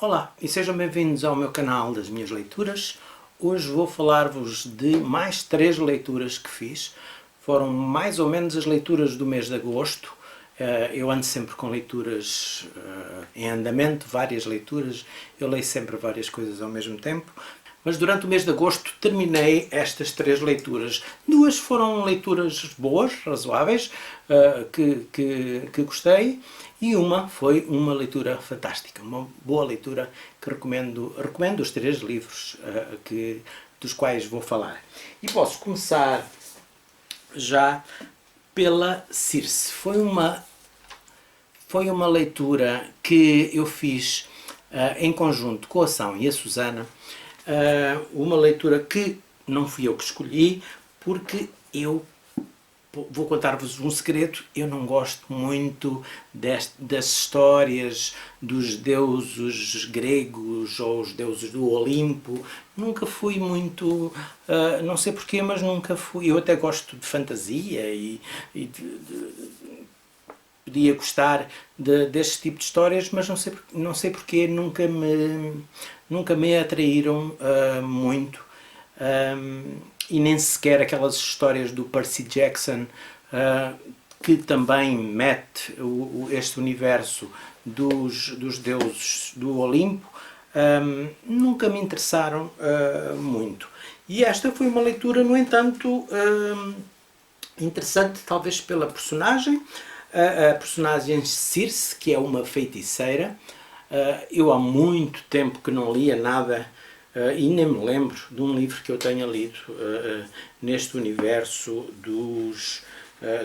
Olá e sejam bem-vindos ao meu canal das minhas leituras. Hoje vou falar-vos de mais 3 leituras que fiz. Foram mais ou menos as leituras do mês de agosto. Eu ando sempre com leituras em andamento, várias leituras. Eu leio sempre várias coisas ao mesmo tempo. Mas durante o mês de agosto terminei estas 3 leituras. 2 foram leituras boas, razoáveis, que gostei, e uma foi uma leitura fantástica, uma boa leitura que recomendo os 3 livros dos quais vou falar. E posso começar já pela Circe. Foi uma leitura que eu fiz em conjunto com a São e a Susana. Uma leitura que não fui eu que escolhi, porque eu vou contar-vos um segredo: eu não gosto muito das histórias dos deuses gregos ou os deuses do Olimpo. Nunca fui muito, não sei porquê, mas nunca fui. Eu até gosto de fantasia e podia gostar deste tipo de histórias, mas não sei porquê, nunca me atraíram muito, e nem sequer aquelas histórias do Percy Jackson, que também mete este universo dos deuses do Olimpo, nunca me interessaram muito. E esta foi uma leitura, no entanto, interessante, talvez pela personagem. A personagem Circe, que é uma feiticeira. Eu há muito tempo que não lia nada, e nem me lembro de um livro que eu tenha lido neste universo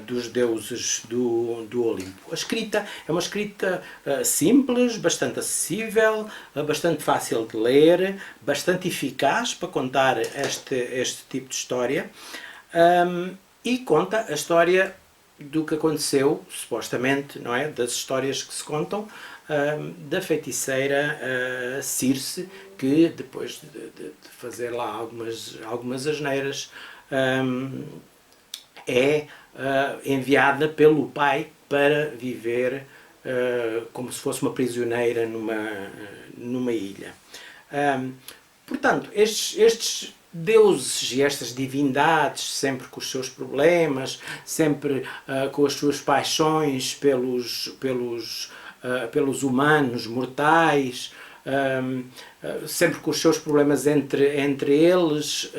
dos deuses do Olimpo. A escrita é uma escrita simples, bastante acessível, bastante fácil de ler, bastante eficaz para contar este tipo de história, e conta a história do que aconteceu, supostamente, não é? Das histórias que se contam, da feiticeira Circe, que depois de fazer lá algumas asneiras, é enviada pelo pai para viver como se fosse uma prisioneira numa ilha. Portanto, estes deuses e estas divindades, sempre com os seus problemas, sempre com as suas paixões pelos humanos mortais, sempre com os seus problemas entre eles,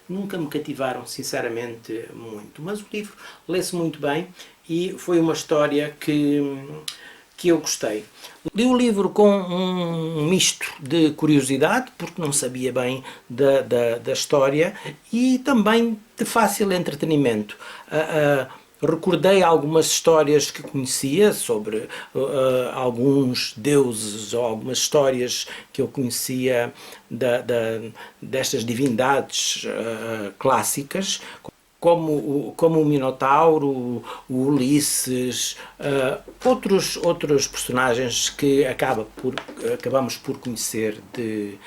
nunca me cativaram sinceramente muito. Mas o livro lê-se muito bem e foi uma história que eu gostei. Li o livro com um misto de curiosidade, porque não sabia bem da história, e também de fácil entretenimento. Recordei algumas histórias que conhecia sobre alguns deuses, ou algumas histórias que eu conhecia destas divindades clássicas, como o Minotauro, o Ulisses, outros personagens que acabamos por conhecer de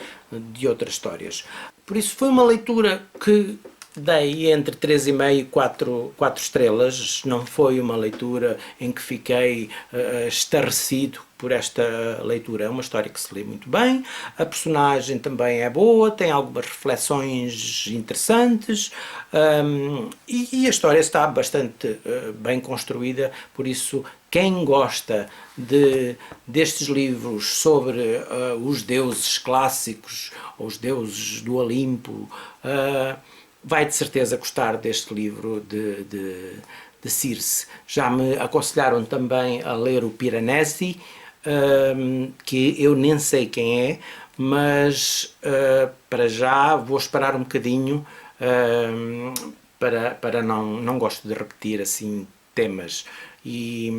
outras histórias. Por isso foi uma leitura que dei entre 3,5 e 4 estrelas. Não foi uma leitura em que fiquei estarrecido por esta leitura. É uma história que se lê muito bem, a personagem também é boa, tem algumas reflexões interessantes, e a história está bastante bem construída. Por isso, quem gosta destes livros sobre os deuses clássicos, ou os deuses do Olimpo, vai de certeza gostar deste livro de Circe. Já me aconselharam também a ler o Piranesi, que eu nem sei quem é, mas para já vou esperar um bocadinho, para não gosto de repetir assim temas, e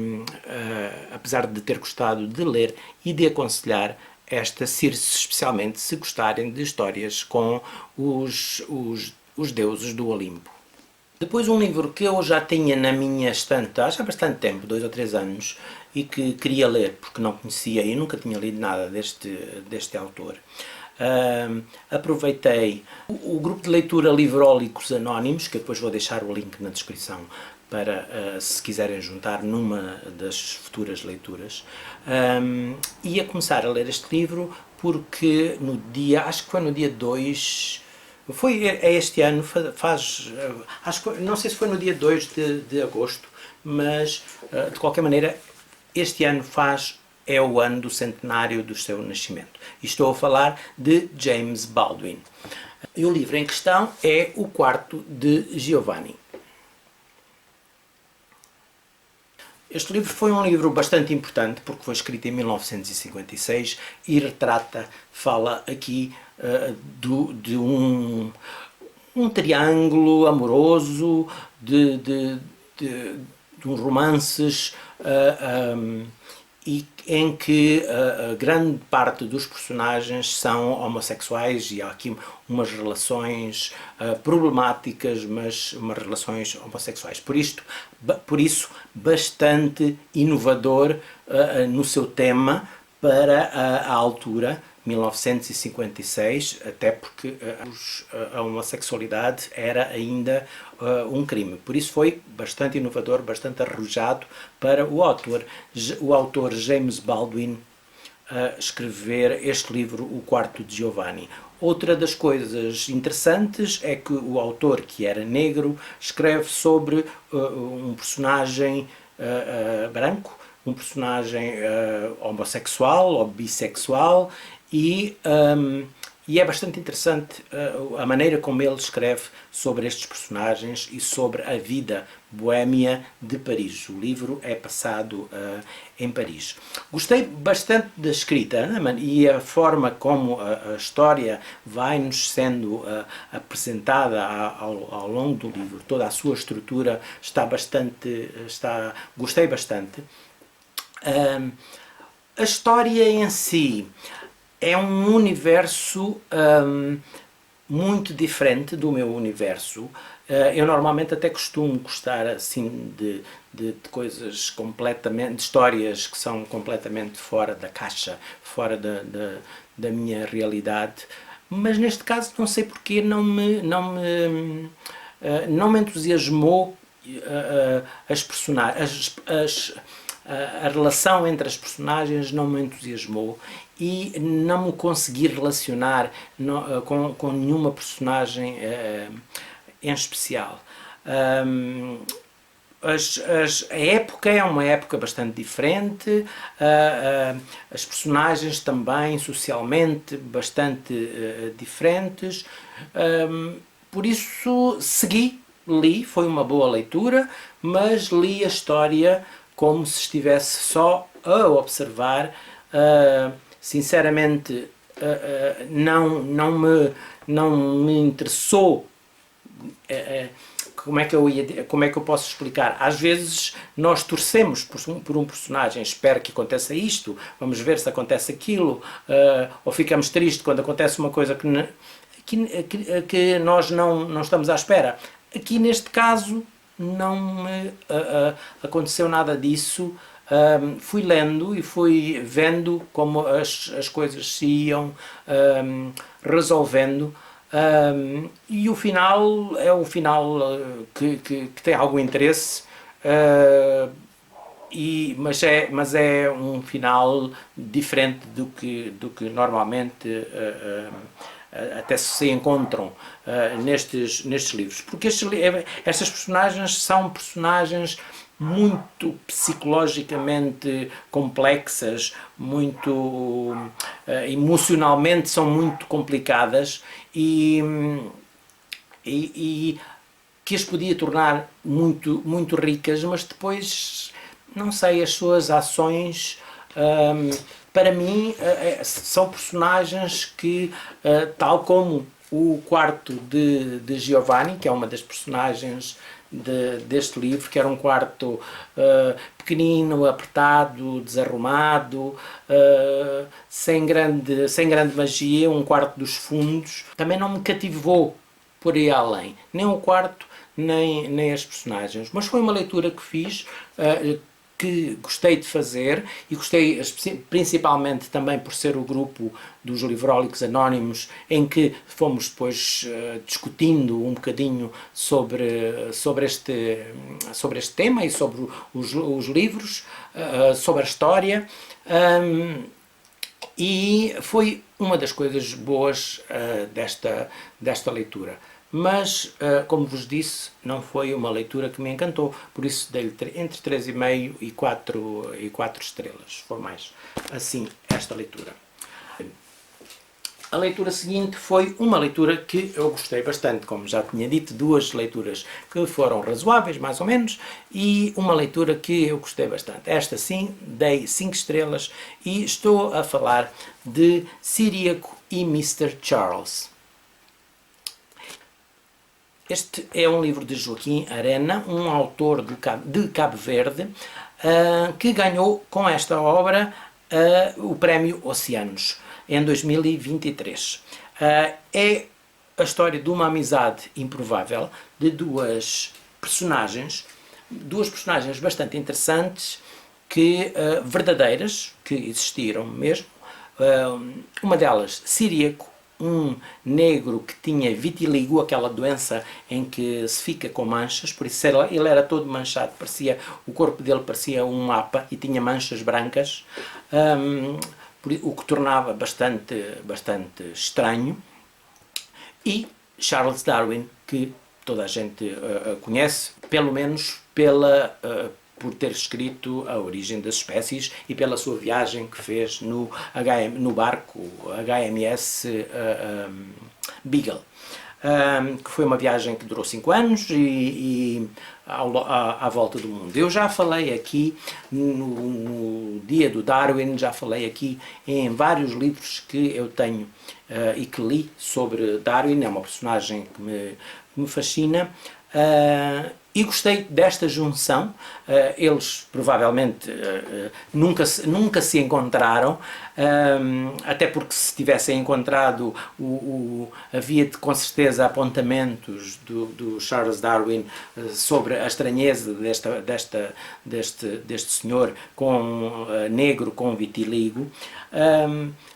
apesar de ter gostado de ler e de aconselhar esta Circe, especialmente se gostarem de histórias com os deuses do Olimpo. Depois, um livro que eu já tinha na minha estante há já bastante tempo, 2 ou 3 anos, e que queria ler porque não conhecia e nunca tinha lido nada deste autor. Aproveitei o grupo de leitura Livrólicos Anónimos, que eu depois vou deixar o link na descrição, para se quiserem juntar numa das futuras leituras. Ia começar a ler este livro porque no dia, acho que foi no dia 2, é este ano, acho que, não sei se foi no dia 2 de agosto, mas de qualquer maneira este ano é o ano do centenário do seu nascimento. E estou a falar de James Baldwin. E o livro em questão é O Quarto de Giovanni. Este livro foi um livro bastante importante porque foi escrito em 1956 e fala aqui de um triângulo amoroso, de romances e em que a grande parte dos personagens são homossexuais e há aqui umas relações problemáticas, mas umas relações homossexuais. Por isso bastante inovador no seu tema para a altura, 1956, até porque a homossexualidade era ainda um crime. Por isso foi bastante inovador, bastante arrojado para o autor James Baldwin escrever este livro, O Quarto de Giovanni. Outra das coisas interessantes é que o autor, que era negro, escreve sobre um personagem branco, um personagem homossexual ou bissexual e é bastante interessante a maneira como ele escreve sobre estes personagens e sobre a vida boémia de Paris. O livro é passado em Paris. Gostei bastante da escrita, né? E a forma como a história vai-nos sendo apresentada ao longo do livro, toda a sua estrutura gostei bastante. A história em si é um universo muito diferente do meu universo. Eu normalmente até costumo gostar assim de coisas completamente, de histórias que são completamente fora da caixa, fora da minha realidade, mas neste caso não sei porque não me entusiasmou as personagens, a relação entre as personagens não me entusiasmou e não me consegui relacionar com nenhuma personagem em especial. A época é uma época bastante diferente, as personagens também socialmente bastante diferentes, por isso li, foi uma boa leitura, mas li a história como se estivesse só a observar. Sinceramente, não me interessou. Como é que eu posso explicar? Às vezes nós torcemos por um personagem, espero que aconteça isto, vamos ver se acontece aquilo, ou ficamos tristes quando acontece uma coisa que nós não estamos à espera. Aqui neste caso não me aconteceu nada disso. Fui lendo e fui vendo como as coisas se iam resolvendo, e o final é um final que tem algum interesse, mas é um final diferente do que normalmente até se encontram nestes livros, porque estas personagens são personagens muito psicologicamente complexas, muito emocionalmente são muito complicadas e que as podia tornar muito ricas, mas depois, não sei, as suas ações para mim são personagens que, tal como o quarto de Giovanni, que é uma das personagens deste livro, que era um quarto pequenino, apertado, desarrumado, sem grande magia, um quarto dos fundos. Também não me cativou por aí além, nem o quarto, nem as personagens. Mas foi uma leitura que fiz, que gostei de fazer, e gostei principalmente também por ser o grupo dos Livrólicos Anónimos, em que fomos depois discutindo um bocadinho sobre este tema e sobre os livros, sobre a história, e foi uma das coisas boas desta leitura. Mas, como vos disse, não foi uma leitura que me encantou, por isso dei-lhe entre 3,5 e 4 estrelas. Foi mais assim esta leitura. A leitura seguinte foi uma leitura que eu gostei bastante, como já tinha dito, duas leituras que foram razoáveis, mais ou menos, e uma leitura que eu gostei bastante. Esta sim, dei 5 estrelas, e estou a falar de Ciríaco e Mr. Charles. Este é um livro de Joaquim Arena, um autor de Cabo Verde, que ganhou com esta obra o prémio Oceanos, em 2023. É a história de uma amizade improvável de duas personagens bastante interessantes, verdadeiras, que existiram mesmo. Uma delas, Ciríaco, um negro que tinha vitiligo, aquela doença em que se fica com manchas, por isso ele era todo manchado, o corpo dele parecia um mapa e tinha manchas brancas, o que tornava bastante estranho. E Charles Darwin, que toda a gente conhece, pelo menos por ter escrito A Origem das Espécies e pela sua viagem que fez no barco HMS Beagle, que foi uma viagem que durou 5 anos e à volta do mundo. Eu já falei aqui no dia do Darwin, já falei aqui em vários livros que eu tenho e que li sobre Darwin. É uma personagem que me fascina. E gostei desta junção. Eles provavelmente nunca se encontraram, até porque se tivessem encontrado havia com certeza apontamentos do Charles Darwin sobre a estranheza deste senhor negro com vitiligo.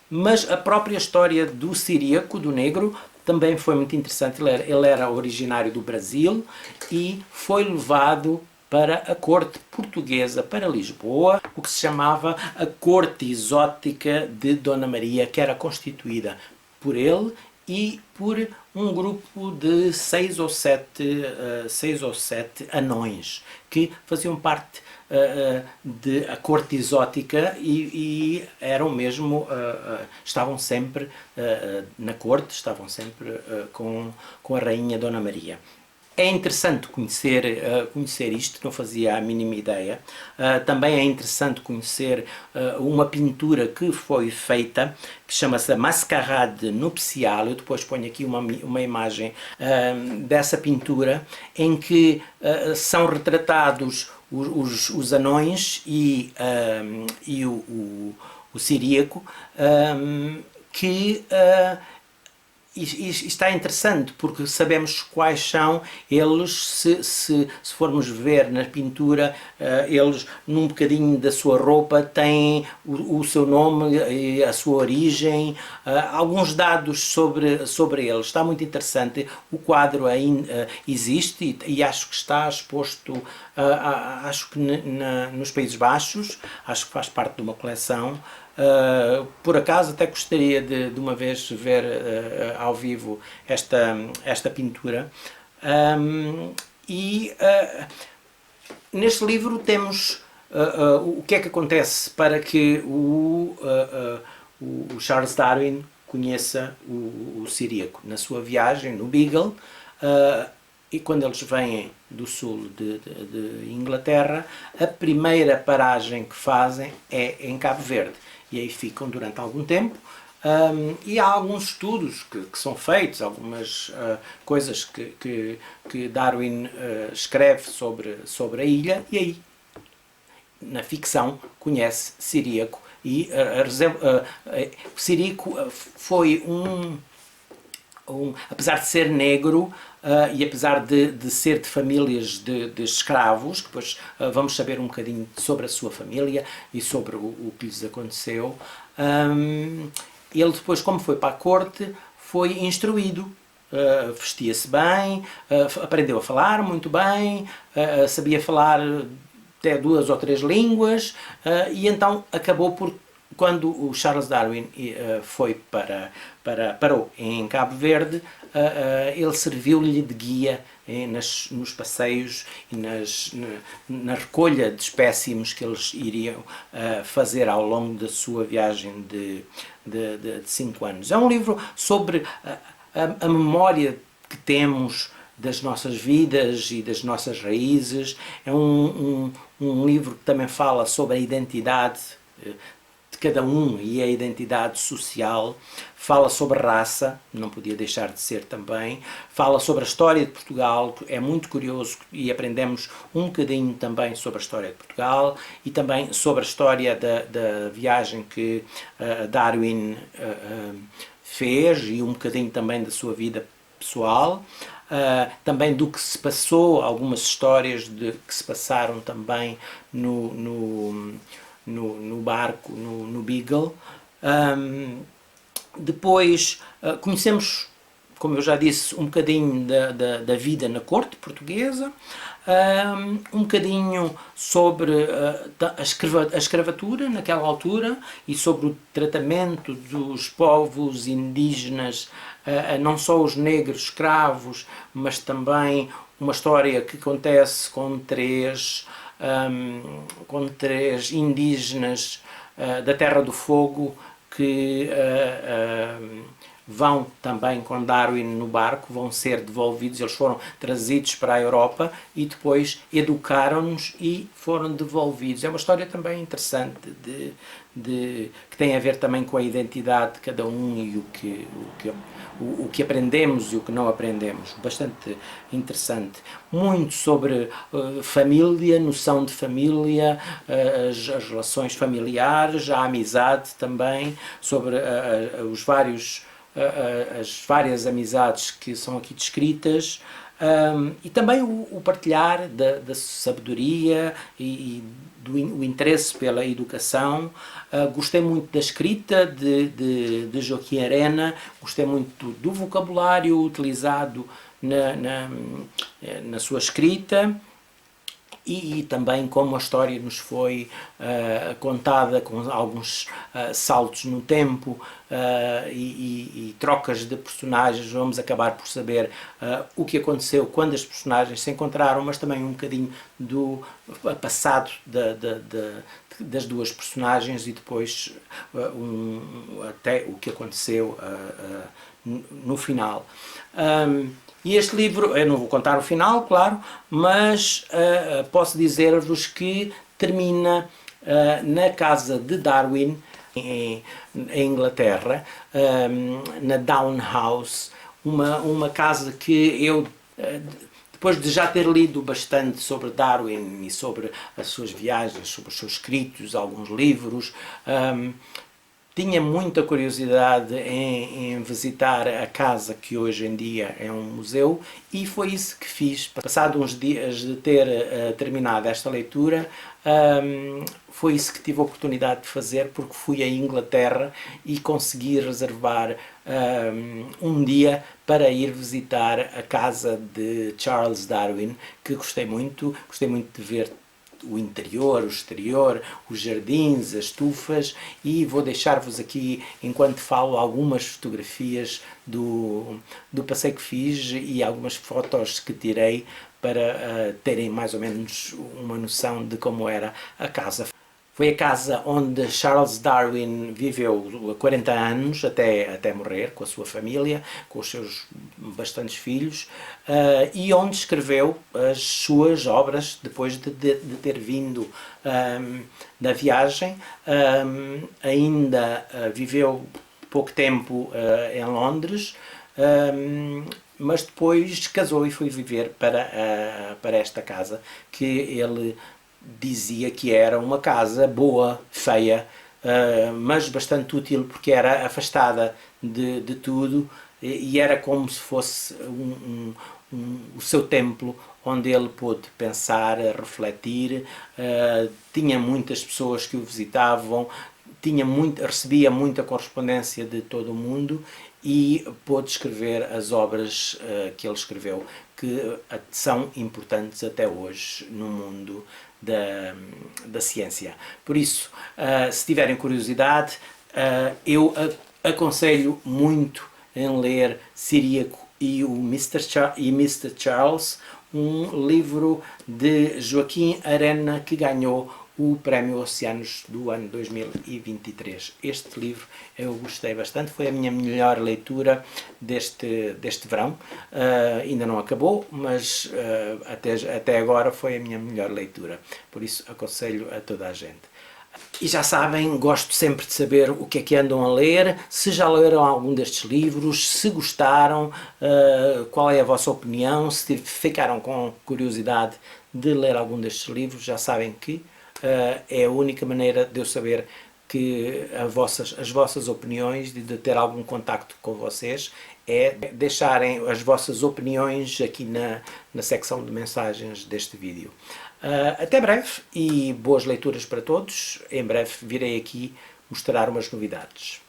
Mas a própria história do Ciríaco, do negro, também foi muito interessante. Ele era originário do Brasil e foi levado para a corte portuguesa, para Lisboa, o que se chamava a corte exótica de Dona Maria, que era constituída por ele e por um grupo de 6 ou 7 anões que faziam parte da corte exótica e eram mesmo, estavam sempre na corte, estavam sempre com a rainha Dona Maria. É interessante conhecer isto, não fazia a mínima ideia. Também é interessante conhecer uma pintura que foi feita, que chama-se Mascarade Nupcial. Eu depois ponho aqui uma imagem dessa pintura, em que são retratados os anões e o Ciríaco, que está interessante, porque sabemos quais são eles. Se formos ver na pintura, eles, num bocadinho da sua roupa, têm o seu nome e a sua origem, alguns dados sobre eles. Está muito interessante. O quadro ainda existe e acho que está exposto, acho que nos Países Baixos, acho que faz parte de uma coleção. Por acaso até gostaria de uma vez ver ao vivo esta pintura. Neste livro temos o que é que acontece para que o Charles Darwin conheça o Ciríaco na sua viagem no Beagle. E quando eles vêm do sul de Inglaterra, a primeira paragem que fazem é em Cabo Verde. E aí ficam durante algum tempo. E há alguns estudos que são feitos, algumas coisas que Darwin escreve sobre a ilha, e aí, na ficção, conhece Ciríaco. E Ciríaco foi apesar de ser negro e apesar de ser de famílias de escravos, que depois vamos saber um bocadinho sobre a sua família e sobre o que lhes aconteceu, ele depois, como foi para a corte, foi instruído. Vestia-se bem, aprendeu a falar muito bem, sabia falar até 2 ou 3 línguas, e então acabou por, quando o Charles Darwin foi parou em Cabo Verde, ele serviu-lhe de guia nos passeios e na recolha de espécimes que eles iriam fazer ao longo da sua viagem de 5 anos. É um livro sobre a memória que temos das nossas vidas e das nossas raízes. É um livro que também fala sobre a identidade de cada um e a identidade social. Fala sobre raça, não podia deixar de ser também. Fala sobre a história de Portugal, é muito curioso, e aprendemos um bocadinho também sobre a história de Portugal e também sobre a história da viagem que Darwin fez e um bocadinho também da sua vida pessoal, também do que se passou, algumas histórias que se passaram também no barco, no Beagle. Depois conhecemos, como eu já disse, um bocadinho da vida na corte portuguesa, um bocadinho sobre a escravatura naquela altura e sobre o tratamento dos povos indígenas, não só os negros escravos, mas também uma história que acontece com três indígenas da Terra do Fogo que vão também com Darwin no barco, vão ser devolvidos, eles foram trazidos para a Europa e depois educaram-nos e foram devolvidos. É uma história também interessante que tem a ver também com a identidade de cada um e o que aprendemos e o que não aprendemos. Bastante interessante. Muito sobre família, noção de família, as relações familiares, a amizade também, sobre as várias amizades que são aqui descritas, e também o partilhar da sabedoria e o interesse pela educação. Gostei muito da escrita de Joaquim Arena, gostei muito do vocabulário utilizado na sua escrita. E também como a história nos foi contada com alguns saltos no tempo e trocas de personagens. Vamos acabar por saber o que aconteceu quando as personagens se encontraram, mas também um bocadinho do passado das duas personagens e depois até o que aconteceu no final. E este livro, eu não vou contar o final, claro, mas posso dizer-vos que termina na casa de Darwin, em Inglaterra, na Down House, uma casa que eu, depois de já ter lido bastante sobre Darwin e sobre as suas viagens, sobre os seus escritos, alguns livros, tinha muita curiosidade em visitar a casa que hoje em dia é um museu, e foi isso que fiz. Passado uns dias de ter terminado esta leitura, foi isso que tive a oportunidade de fazer, porque fui à Inglaterra e consegui reservar um dia para ir visitar a casa de Charles Darwin, que gostei muito de ver o interior, o exterior, os jardins, as estufas, e vou deixar-vos aqui, enquanto falo, algumas fotografias do passeio que fiz e algumas fotos que tirei para terem mais ou menos uma noção de como era a casa. Foi a casa onde Charles Darwin viveu 40 anos, até morrer, com a sua família, com os seus bastantes filhos, e onde escreveu as suas obras, depois de ter vindo da viagem. Ainda viveu pouco tempo em Londres, mas depois casou e foi viver para esta casa, que ele dizia que era uma casa boa, feia, mas bastante útil, porque era afastada de tudo e era como se fosse o seu templo, onde ele pôde pensar, refletir. Tinha muitas pessoas que o visitavam, recebia muita correspondência de todo o mundo e pôde escrever as obras que ele escreveu, que são importantes até hoje no mundo da ciência. Por isso, se tiverem curiosidade, eu aconselho muito em ler Ciríaco e o Mr. Charles, um livro de Joaquim Arena que ganhou o Prémio Oceanos do ano 2023. Este livro eu gostei bastante, foi a minha melhor leitura deste verão. Ainda não acabou, mas até agora foi a minha melhor leitura. Por isso aconselho a toda a gente. E já sabem, gosto sempre de saber o que é que andam a ler, se já leram algum destes livros, se gostaram, qual é a vossa opinião, se ficaram com curiosidade de ler algum destes livros, já sabem que é a única maneira de eu saber que as vossas opiniões, de ter algum contacto com vocês, é deixarem as vossas opiniões aqui na secção de mensagens deste vídeo. Até breve e boas leituras para todos. Em breve virei aqui mostrar umas novidades.